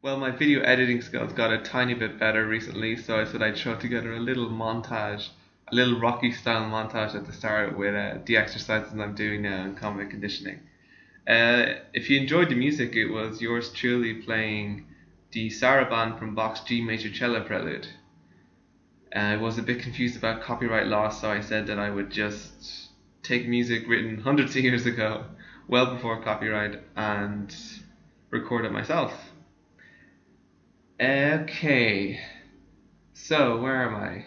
Well, my video editing skills got a tiny bit better recently, so I said I'd throw together a little montage, a little Rocky style montage at the start with the exercises I'm doing now in Convict Conditioning. If you enjoyed the music, it was yours truly playing the Saraband from Bach's G major cello prelude. I was a bit confused about copyright law, so I said that I would just take music written hundreds of years ago, well before copyright, and record it myself. Okay, so where am I?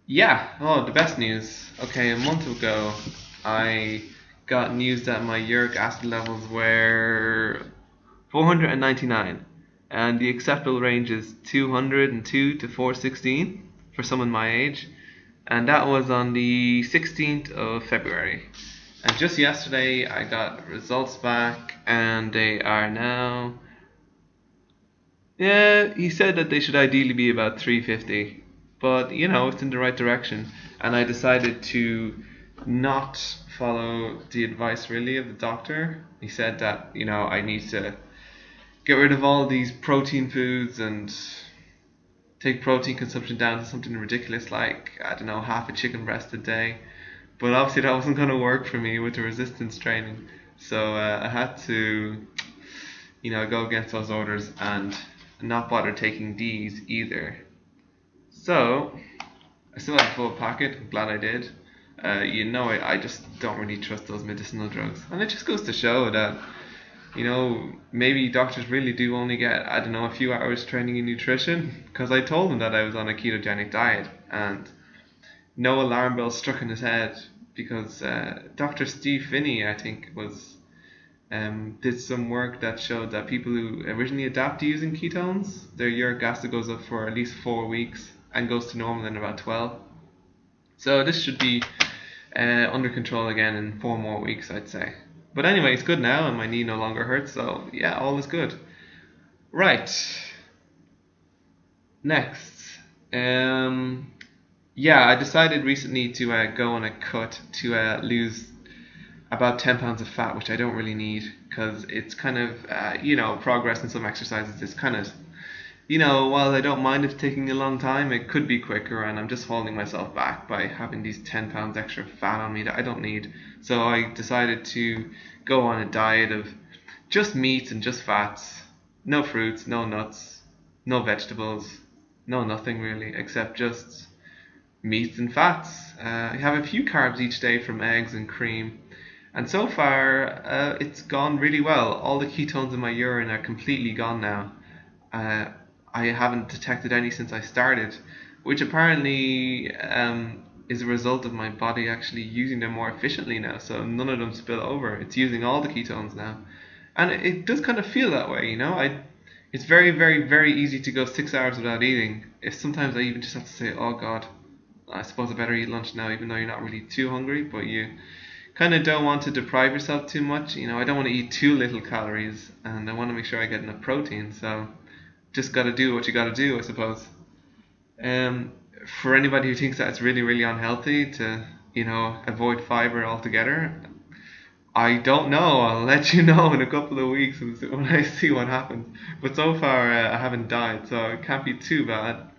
Yeah, oh, the best news. Okay, a month ago, I got news that my uric acid levels were 499, and the acceptable range is 202 to 416 for someone my age, and that was on the 16th of February. And just yesterday, I got results back, and they are now. Yeah, he said that they should ideally be about 350, but it's in the right direction. And I decided to not follow the advice really of the doctor. He said that I need to get rid of all these protein foods and take protein consumption down to something ridiculous like, I don't know, half a chicken breast a day. But obviously that wasn't going to work for me with the resistance training. So I had to go against those orders and not bother taking these either. So I still have a full packet. I'm glad I did. I just don't really trust those medicinal drugs, and it just goes to show that maybe doctors really do only get, I don't know, a few hours training in nutrition. Because I told them that I was on a ketogenic diet, and no alarm bells struck in his head because Dr. Steve Finney, I think, did some work that showed that people who originally adapt to using ketones, their uric acid goes up for at least 4 weeks and goes to normal in about 12. So this should be under control again in 4 more weeks, I'd say. But anyway, it's good now and my knee no longer hurts, so yeah, all is good. Right. Next. Yeah, I decided recently to go on a cut to lose about 10 pounds of fat, which I don't really need because it's kind of, progress in some exercises is kind of, while I don't mind it taking a long time, it could be quicker, and I'm just holding myself back by having these 10 pounds extra fat on me that I don't need. So I decided to go on a diet of just meats and just fats, no fruits, no nuts, no vegetables, no nothing really, except just meats and fats. I have a few carbs each day from eggs and cream. And so far, it's gone really well. All the ketones in my urine are completely gone now. I haven't detected any since I started, which apparently is a result of my body actually using them more efficiently now. So none of them spill over. It's using all the ketones now. And it does kind of feel that way. It's very, very, very easy to go 6 hours without eating. If sometimes I even just have to say, oh God, I suppose I better eat lunch now, even though you're not really too hungry, but you kind of don't want to deprive yourself too much. I don't want to eat too little calories, and I want to make sure I get enough protein. So just got to do what you got to do, I suppose. Um, for anybody who thinks that it's really, really unhealthy to, avoid fiber altogether, I don't know. I'll let you know in a couple of weeks when I see what happens. But so far, I haven't died, so it can't be too bad. I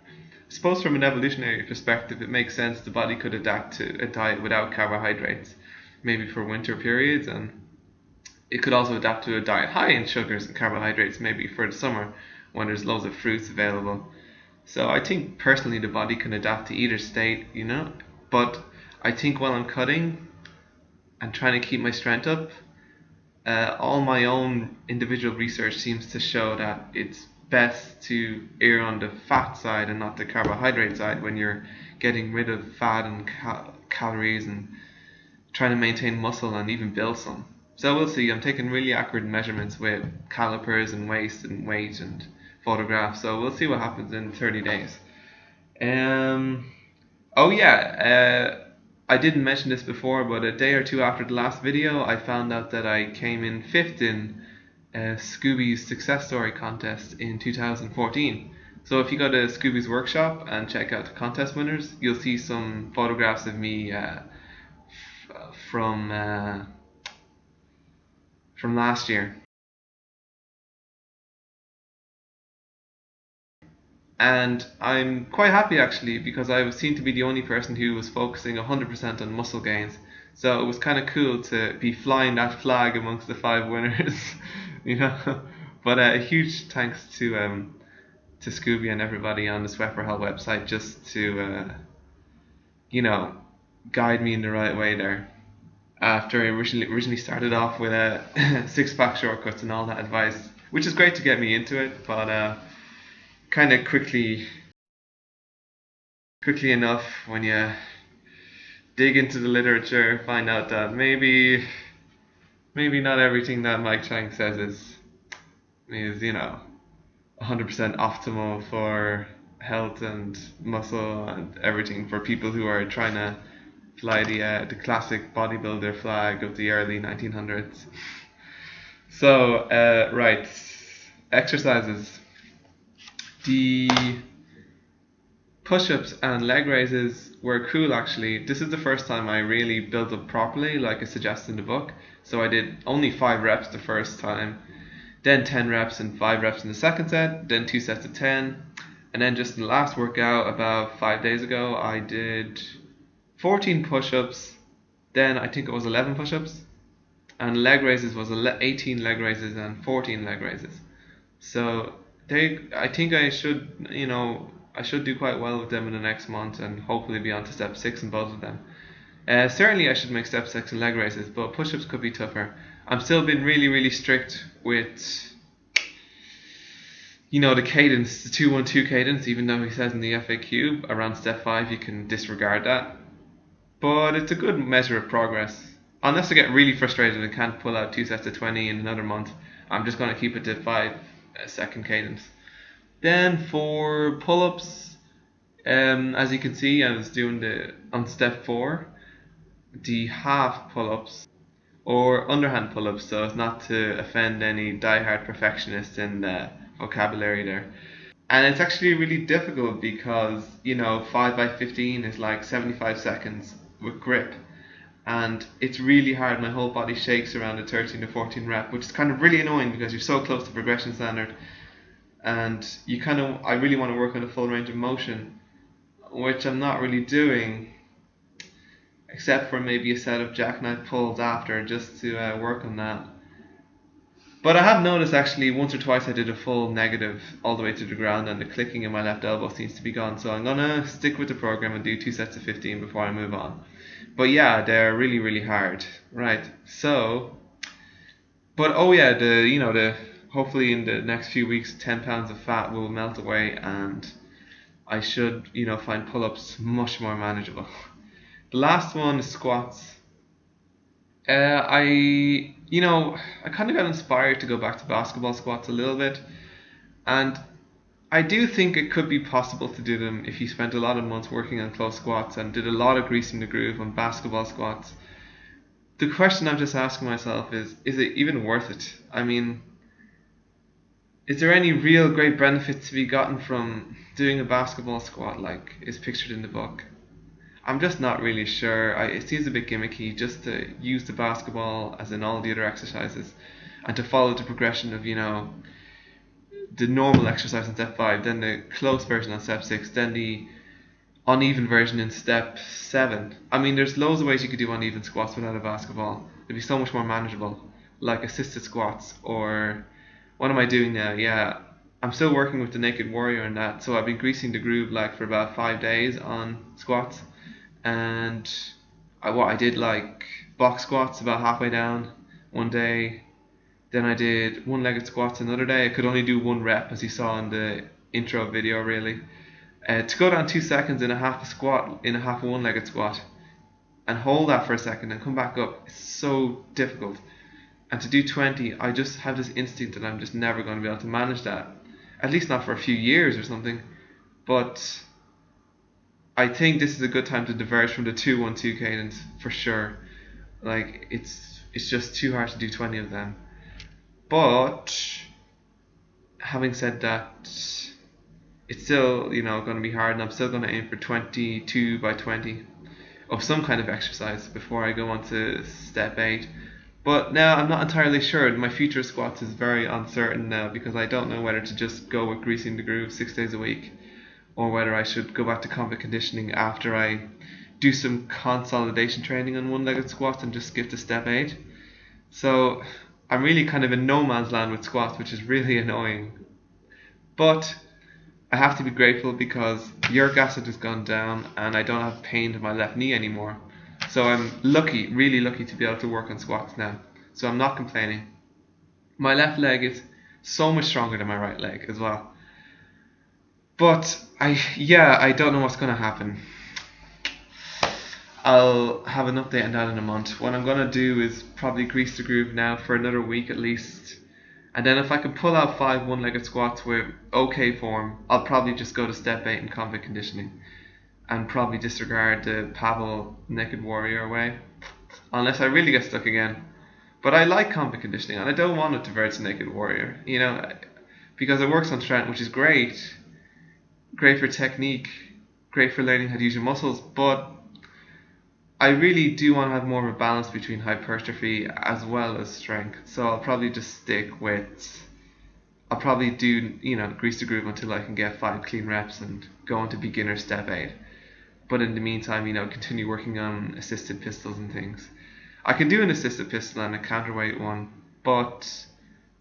suppose from an evolutionary perspective, it makes sense the body could adapt to a diet without carbohydrates, maybe for winter periods, and it could also adapt to a diet high in sugars and carbohydrates, maybe for the summer when there's loads of fruits available. So I think personally the body can adapt to either state. But I think while I'm cutting and trying to keep my strength up, all my own individual research seems to show that it's best to err on the fat side and not the carbohydrate side when you're getting rid of fat and calories and trying to maintain muscle and even build some. So we'll see. I'm taking really accurate measurements with calipers and waist and weight and photographs. So we'll see what happens in 30 days. Um, oh yeah, I didn't mention this before, but a day or two after the last video, I found out that I came in 5th in Scooby's Success Story contest in 2014. So if you go to Scooby's workshop and check out the contest winners, you'll see some photographs of me from last year. And I'm quite happy actually because I was seen to be the only person who was focusing 100% on muscle gains. So it was kind of cool to be flying that flag amongst the five winners, you know. But a huge thanks to Scooby and everybody on the Sweat for Hell website just to you know guide me in the right way there. After I originally started off with six pack shortcuts and all that advice, which is great to get me into it, but kind of quickly enough when you dig into the literature, find out that maybe not everything that Mike Chang says is 100% optimal for health and muscle and everything for people who are trying to fly the classic bodybuilder flag of the early 1900s. So right, exercises. The push-ups and leg raises were cool actually. This is the first time I really built up properly, like I suggest in the book. So I did only 5 reps the first time, then 10 reps and 5 reps in the second set, then 2 sets of 10, and then just in the last workout about 5 days ago, I did 14 push-ups, then I think it was 11 push-ups, and leg raises was 18 leg raises and 14 leg raises. So I think I should do quite well with them in the next month and hopefully be on to step 6 in both of them. Certainly I should make step 6 in leg raises, but push-ups could be tougher. I'm still being really strict with the cadence, the 2-1-2 cadence, even though he says in the FAQ around step 5 you can disregard that. But it's a good measure of progress. Unless I get really frustrated and can't pull out 2 sets of 20 in another month, I'm just going to keep it to 5 second cadence. Then for pull-ups, as you can see, I was doing on step 4, the half pull-ups or underhand pull-ups, so as not to offend any die-hard perfectionists in the vocabulary there. And it's actually really difficult because 5 by 15 is like 75 seconds with grip, and it's really hard. My whole body shakes around the 13 to 14 rep, which is kind of really annoying because you're so close to progression standard, and I really want to work on the full range of motion, which I'm not really doing, except for maybe a set of jackknife pulls after, just to work on that. But I have noticed actually once or twice I did a full negative all the way to the ground and the clicking in my left elbow seems to be gone, so I'm gonna stick with the program and do 2 sets of 15 before I move on. But yeah, they're really hard. Right. So but oh yeah, the hopefully in the next few weeks 10 pounds of fat will melt away and I should, find pull-ups much more manageable. The last one is squats. I kind of got inspired to go back to basketball squats a little bit, and I do think it could be possible to do them if you spent a lot of months working on close squats and did a lot of greasing the groove on basketball squats. The question I'm just asking myself is it even worth it? I mean, is there any real great benefit to be gotten from doing a basketball squat like is pictured in the book? I'm just not really sure. It seems a bit gimmicky just to use the basketball as in all the other exercises and to follow the progression of, the normal exercise in step 5, then the close version on step 6, then the uneven version in step 7. I mean, there's loads of ways you could do uneven squats without a basketball. It'd be so much more manageable, like assisted squats or what am I doing now? Yeah, I'm still working with the Naked Warrior and that, so I've been greasing the groove like for about 5 days on squats. And I did like box squats about halfway down one day, then I did one-legged squats another day. I could only do 1 rep as you saw in the intro video really. To go down 2 seconds in a half a squat, in a half a one-legged squat and hold that for a second and come back up, it's so difficult. And to do 20, I just have this instinct that I'm just never going to be able to manage that, at least not for a few years or something. But I think this is a good time to diverge from the 2-1-2 cadence for sure. Like it's just too hard to do 20 of them. But having said that, it's still going to be hard, and I'm still going to aim for 22 by 20 of some kind of exercise before I go on to step 8. But now I'm not entirely sure. My future squats is very uncertain now because I don't know whether to just go with greasing the groove 6 days a week or whether I should go back to convict conditioning after I do some consolidation training on one-legged squats and just skip to step 8. So I'm really kind of in no man's land with squats, which is really annoying. But I have to be grateful because uric acid has gone down and I don't have pain to my left knee anymore. So I'm lucky, really lucky to be able to work on squats now. So I'm not complaining. My left leg is so much stronger than my right leg as well. But I don't know what's going to happen. I'll have an update on that in a month. What I'm going to do is probably grease the groove now for another week at least. And then if I can pull out 5 one-legged squats with okay form, I'll probably just go to step 8 in convict conditioning. And probably disregard the Pavel Naked Warrior way. Unless I really get stuck again. But I like convict conditioning and I don't want it to divert to Naked Warrior. Because it works on strength, which is great. Great for technique. Great for learning how to use your muscles. But I really do want to have more of a balance between hypertrophy as well as strength. So I'll probably just stick with... I'll probably do, grease the groove until I can get 5 clean reps and go into beginner step 8. But in the meantime, continue working on assisted pistols and things. I can do an assisted pistol and a counterweight one, but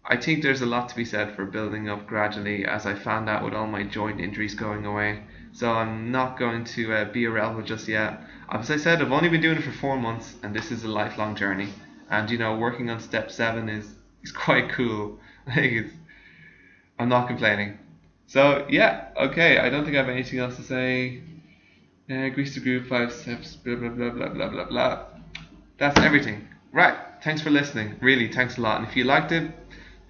I think there's a lot to be said for building up gradually, as I found out with all my joint injuries going away. So I'm not going to be a rebel just yet. As I said, I've only been doing it for 4 months, and this is a lifelong journey. And working on step 7 is quite cool. I'm not complaining. So yeah, okay. I don't think I have anything else to say. Grease the groove, 5 steps, blah blah blah blah blah blah blah. That's everything. Right. Thanks for listening. Really, thanks a lot. And if you liked it,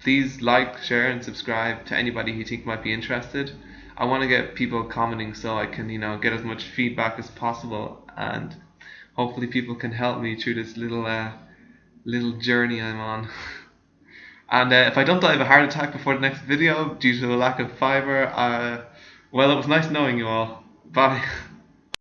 please like, share, and subscribe to anybody you think might be interested. I want to get people commenting so I can, get as much feedback as possible, and hopefully people can help me through this little journey I'm on. And if I don't die of a heart attack before the next video due to a lack of fiber, well, it was nice knowing you all. Bye.